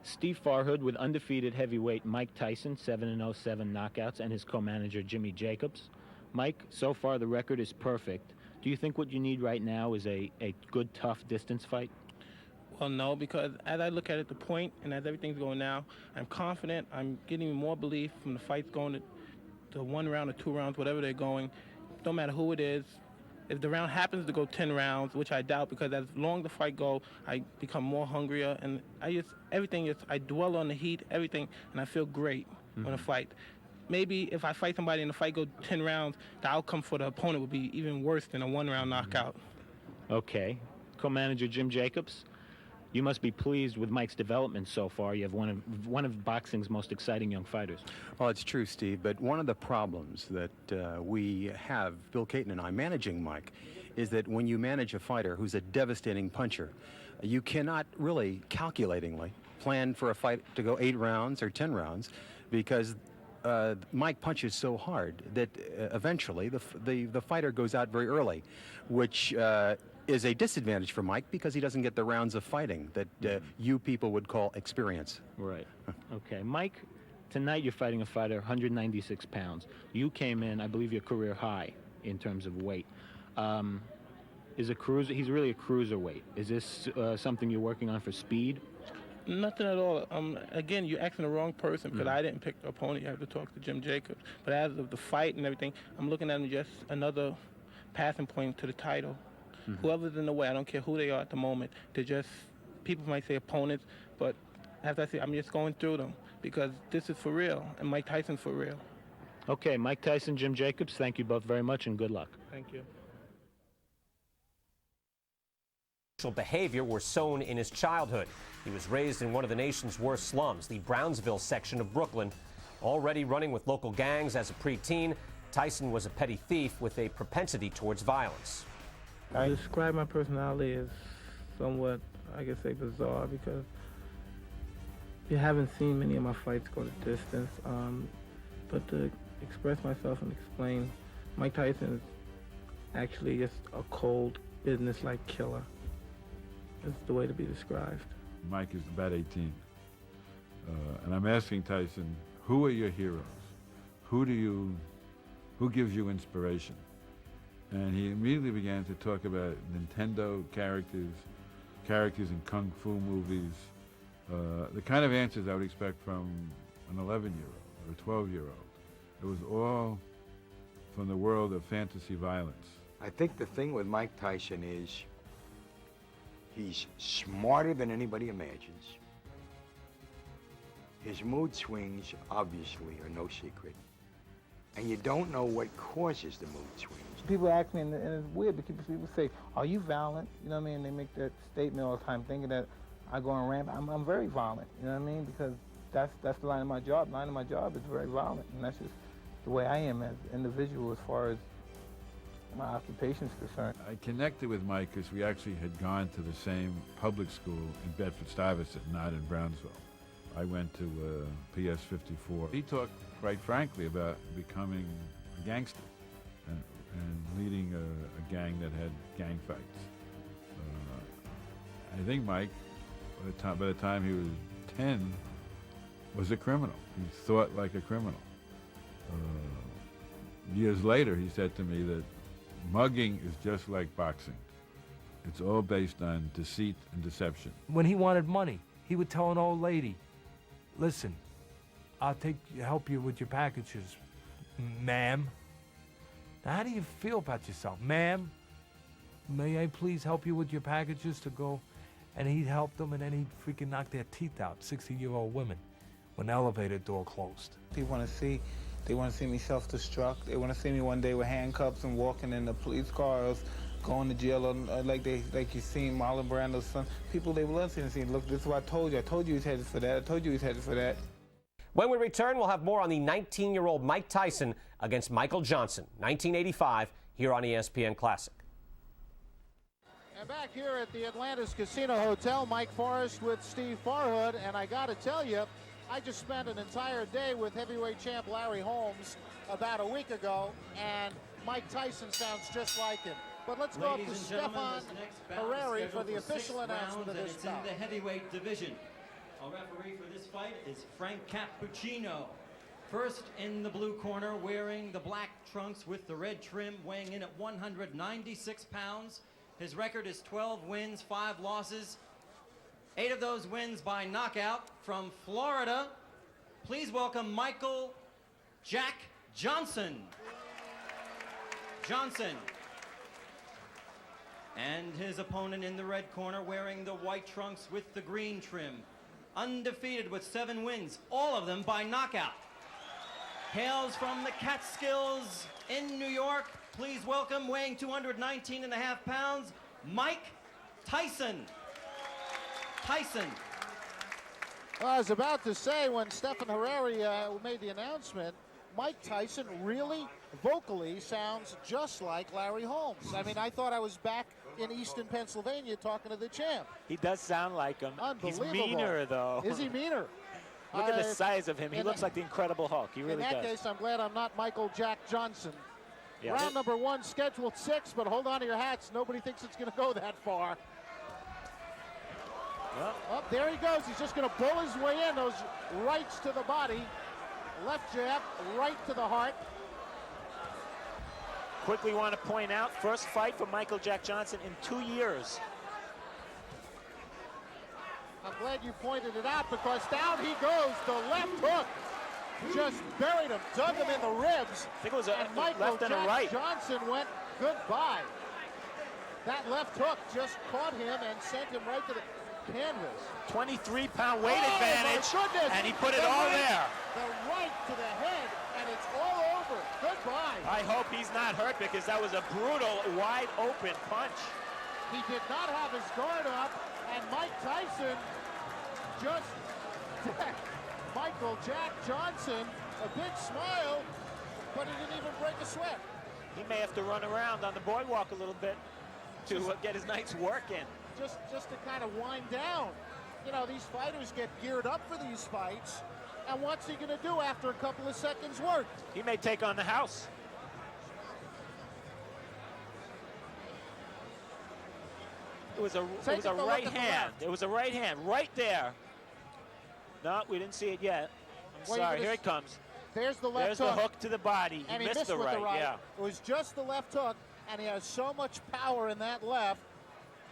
Steve Farhood with undefeated heavyweight Mike Tyson, 7-0, 7 knockouts, and his co-manager Jimmy Jacobs. Mike, so far the record is perfect. Do you think what you need right now is a good, tough distance fight? Well, no, because as I look at it, the point, and as everything's going now, I'm confident. I'm getting more belief from the fights going to 1 round or 2 rounds, whatever they're going. No matter who it is. If the round happens to go 10 rounds, which I doubt, because as long the fight go, I become more hungrier, and I dwell on the heat, everything, and I feel great on a fight. Maybe if I fight somebody and the fight go 10 rounds, the outcome for the opponent would be even worse than a 1-round knockout. Okay. Co-manager Jim Jacobs, you must be pleased with Mike's development so far. You have one of boxing's most exciting young fighters. Well, it's true, Steve, but one of the problems that we have, Bill Caton and I, managing Mike, is that when you manage a fighter who's a devastating puncher, you cannot really calculatingly plan for a fight to go 8 rounds or 10 rounds because Mike punches so hard that eventually the fighter goes out very early, which is a disadvantage for Mike because he doesn't get the rounds of fighting that you people would call experience. Right. Okay. Mike, tonight you're fighting a fighter 196 pounds. You came in, I believe, your career high in terms of weight. He's really a cruiserweight. Is this something you're working on for speed? Nothing at all. Again, you're asking the wrong person because I didn't pick the opponent. You have to talk to Jim Jacobs. But as of the fight and everything, I'm looking at him just another passing point to the title. Whoever's in the way, I don't care who they are at the moment. They're just, people might say opponents, but as I say, I'm just going through them because this is for real, and Mike Tyson's for real. Okay, Mike Tyson, Jim Jacobs, thank you both very much and good luck. Thank you. Behavior were sown in his childhood. He was raised in one of the nation's worst slums, the Brownsville section of Brooklyn. Already running with local gangs as a preteen, Tyson was a petty thief with a propensity towards violence. I describe my personality as somewhat, I guess, say bizarre because you haven't seen many of my fights go the distance. But to express myself and explain, Mike Tyson is actually just a cold, business-like killer. It's the way to be described. Mike is about 18. And I'm asking Tyson, who are your heroes? Who gives you inspiration? And he immediately began to talk about Nintendo characters in Kung Fu movies, the kind of answers I would expect from an 11-year-old or a 12-year-old. It was all from the world of fantasy violence. I think the thing with Mike Tyson is he's smarter than anybody imagines. His mood swings, obviously, are no secret. And you don't know what causes the mood swings. People ask me, and it's weird because people say, are you violent? You know what I mean? They make that statement all the time, thinking that I go on ramp. I'm very violent, you know what I mean? Because that's the line of my job. The line of my job is very violent, and that's just the way I am as an individual as far as my occupation is concerned. I connected with Mike because we actually had gone to the same public school in Bedford-Stuyvesant, not in Brownsville. I went to PS 54. He talked, quite frankly, about becoming a gangster and leading a gang that had gang fights. I think Mike, by the time he was 10, was a criminal. He thought like a criminal. Years later, he said to me that mugging is just like boxing. It's all based on deceit and deception. When he wanted money, he would tell an old lady, listen, I'll help you with your packages, ma'am. Now, how do you feel about yourself? Ma'am, may I please help you with your packages to go? And he'd help them, and then he'd freaking knock their teeth out, 60-year-old women, when the elevator door closed. They want to see me self-destruct. They want to see me one day with handcuffs and walking in the police cars, going to jail, like you seen Marlon Brando's son. People, they love seeing, look, this is what I told you. I told you he's headed for that. I told you he's headed for that. When we return, we'll have more on the 19-year-old Mike Tyson against Michael Johnson, 1985, here on ESPN Classic. And back here at the Atlantis Casino Hotel, Mike Forrest with Steve Farhood, and I got to tell you, I just spent an entire day with heavyweight champ Larry Holmes about a week ago, and Mike Tyson sounds just like him. But let's go up to Stefan Harari for the official announcement of this bout. In the heavyweight division. Our referee for this fight is Frank Cappuccino. First in the blue corner, wearing the black trunks with the red trim, weighing in at 196 pounds. His record is 12 wins, 5 losses. 8 of those wins by knockout. From Florida, please welcome Michael Jack Johnson. And his opponent in the red corner, wearing the white trunks with the green trim. Undefeated with 7 wins, all of them by knockout. Hails from the Catskills in New York. Please welcome, weighing 219.5 pounds, Mike Tyson. Well, I was about to say, when Stephan Harari made the announcement, Mike Tyson really vocally sounds just like Larry Holmes. I mean, I thought I was back in Easton, Pennsylvania, talking to the champ. He does sound like him. Unbelievable. He's meaner, though. Is he meaner? Look at the size of him. He looks like the Incredible Hulk. He really does. In that case, I'm glad I'm not Michael Jack Johnson. Yeah. Round number 1, scheduled 6, but hold on to your hats. Nobody thinks it's going to go that far. Well, Oh, there he goes. He's just going to bull his way in. Those rights to the body. Left jab, right to the heart. quickly want to point out, first fight for Michael Jack Johnson in 2 years. I'm glad you pointed it out, because down he goes. The left hook just buried him, dug him in the ribs. I think it was a and Michael left and a Jack right. Johnson went goodbye. That left hook just caught him and sent him right to the canvas. 23-pound weight advantage, my goodness. and he put it The all right, there. The right to the head, and it's all over. Goodbye. I hope he's not hurt, because that was a brutal, wide-open punch. He did not have his guard up, and Mike Tyson just Michael Jack Johnson, a big smile, but he didn't even break a sweat. He may have to run around on the boardwalk a little bit to get his night's work in. Just to kind of wind down. You know, these fighters get geared up for these fights, and what's he going to do after a couple of seconds work? He may take on the house. It was a right hand. It was a right hand right there. No, we didn't see it yet. I'm sorry. Here it comes. There's the left There's hook. the hook to the body. And he missed the with right. the right. Yeah. It was just the left hook, and he has so much power in that left.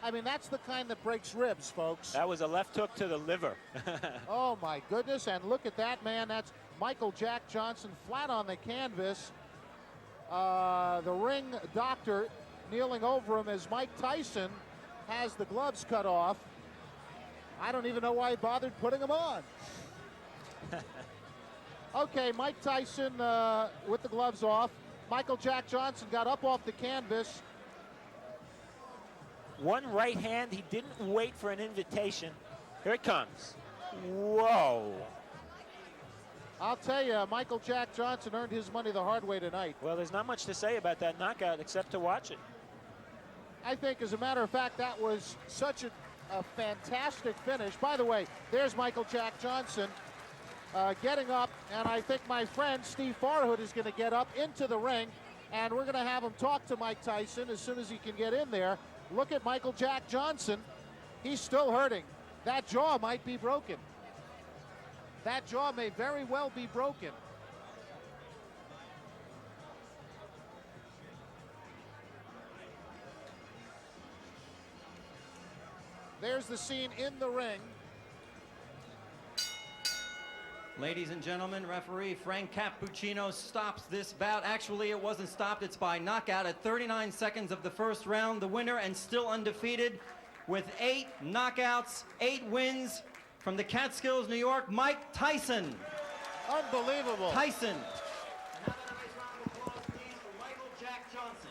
I mean, that's the kind that breaks ribs, folks. That was a left hook to the liver. Oh, my goodness. And look at that, man. That's Michael Jack Johnson flat on the canvas. The ring doctor kneeling over him as Mike Tyson has the gloves cut off. I don't even know why he bothered putting them on. Okay, Mike Tyson with the gloves off. Michael Jack Johnson got up off the canvas. One right hand. He didn't wait for an invitation. Here it comes. Whoa. I'll tell you, Michael Jack Johnson earned his money the hard way tonight. Well, there's not much to say about that knockout except to watch it. I think, as a matter of fact, that was such a fantastic finish. By the way, there's Michael Jack Johnson getting up, and I think my friend Steve Farhood is going to get up into the ring, and we're going to have him talk to Mike Tyson as soon as he can get in there. Look at Michael Jack Johnson. He's still hurting. That jaw might be broken. That jaw may very well be broken. There's the scene in the ring. Ladies and gentlemen, referee Frank Cappuccino stops this bout. Actually, it wasn't stopped. It's by knockout at 39 seconds of the first round. The winner, and still undefeated, with 8 knockouts, 8 wins, from the Catskills, New York, Mike Tyson. Unbelievable. Tyson. Another nice round of applause, please, for Michael Jack Johnson.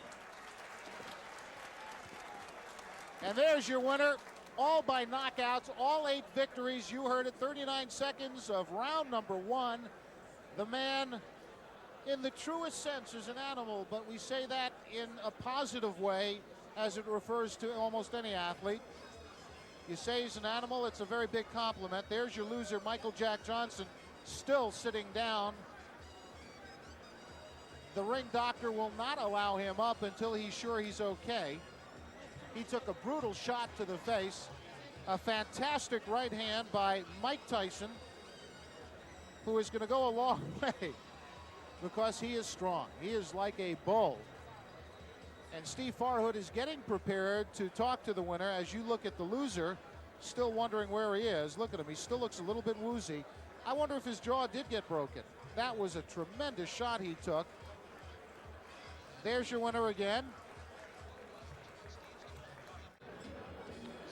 And there's your winner. All by knockouts, all 8 victories. You heard it, 39 seconds of round number 1. The man, in the truest sense, is an animal, but we say that in a positive way as it refers to almost any athlete. You say he's an animal, it's a very big compliment. There's your loser, Michael Jack Johnson, still sitting down. The ring doctor will not allow him up until he's sure he's okay. He took a brutal shot to the face. A fantastic right hand by Mike Tyson, who is going to go a long way because he is strong. He is like a bull. And Steve Farhood is getting prepared to talk to the winner. As you look at the loser, still wondering where he is. Look at him. He still looks a little bit woozy. I wonder if his jaw did get broken. That was a tremendous shot he took. There's your winner again.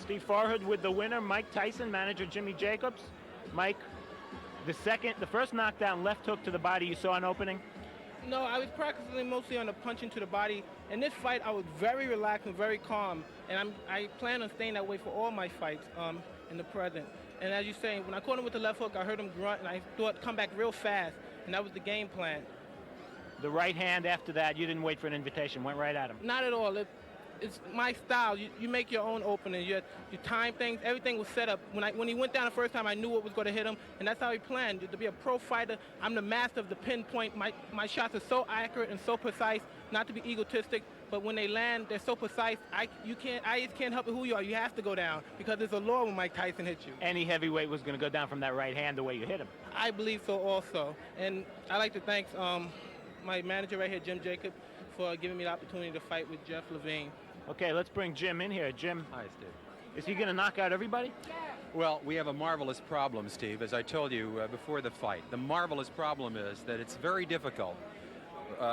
Steve Farhood with the winner, Mike Tyson, manager Jimmy Jacobs. Mike, the first knockdown, left hook to the body, you saw an opening? No, I was practicing mostly on the punching to the body. In this fight, I was very relaxed and very calm, and I plan on staying that way for all my fights in the present. And as you're saying, when I caught him with the left hook, I heard him grunt, and I thought come back real fast, and that was the game plan. The right hand after that, you didn't wait for an invitation, went right at him. Not at all. It's my style. You make your own opening. You time things. Everything was set up. When he went down the first time, I knew what was going to hit him, and that's how he planned. To be a pro fighter, I'm the master of the pinpoint. My shots are so accurate and so precise, not to be egotistic, but when they land, they're so precise, I just can't help it who you are. You have to go down because there's a law when Mike Tyson hits you. Any heavyweight was going to go down from that right hand the way you hit him. I believe so also. And I'd like to thank my manager right here, Jim Jacob, for giving me the opportunity to fight with Jeff Levine. Okay, let's bring Jim in here. Jim, Hi, Steve. is he going to knock out everybody? Well, we have a marvelous problem, Steve, as I told you before the fight. The marvelous problem is that it's very difficult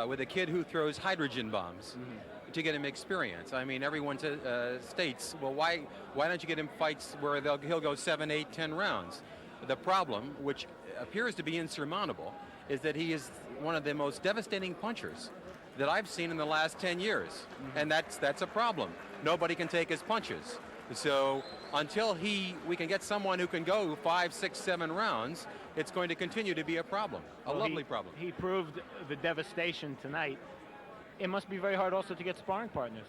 with a kid who throws hydrogen bombs to get him experience. I mean, everyone states, well, why don't you get him fights where he'll go 7, 8, 10 rounds? The problem, which appears to be insurmountable, is that he is one of the most devastating punchers that I've seen in the last 10 years. And that's a problem. Nobody can take his punches. So until we can get someone who can go 5, 6, 7 rounds, it's going to continue to be a problem, a lovely problem. He proved the devastation tonight. It must be very hard also to get sparring partners.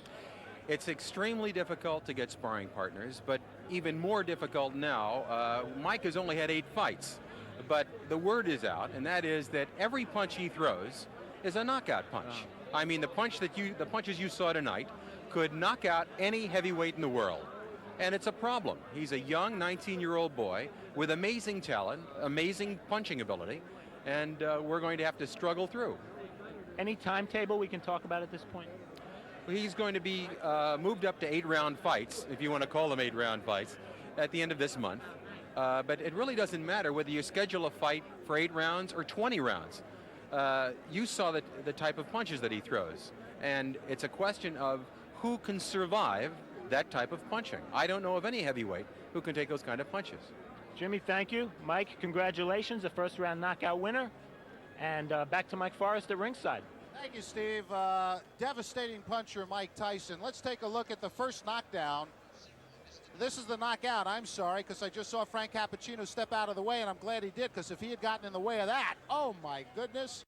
It's extremely difficult to get sparring partners, but even more difficult now. Mike has only had 8 fights, but the word is out, and that is that every punch he throws is a knockout punch. I mean, the punches you saw tonight could knock out any heavyweight in the world. And it's a problem. He's a young 19-year-old boy with amazing talent, amazing punching ability, and we're going to have to struggle through. Any timetable we can talk about at this point? He's going to be moved up to 8-round fights, if you want to call them 8-round fights, at the end of this month. But it really doesn't matter whether you schedule a fight for 8 rounds or 20 rounds. You saw the type of punches that he throws, and it's a question of who can survive that type of punching. I don't know of any heavyweight who can take those kind of punches. Jimmy, thank you. Mike, congratulations, a first-round knockout winner. And back to Mike Forrest at ringside. Thank you, Steve. Devastating puncher, Mike Tyson. Let's take a look at the first knockdown. This is the knockout. I'm sorry, because I just saw Frank Cappuccino step out of the way, and I'm glad he did, because if he had gotten in the way of that, oh my goodness.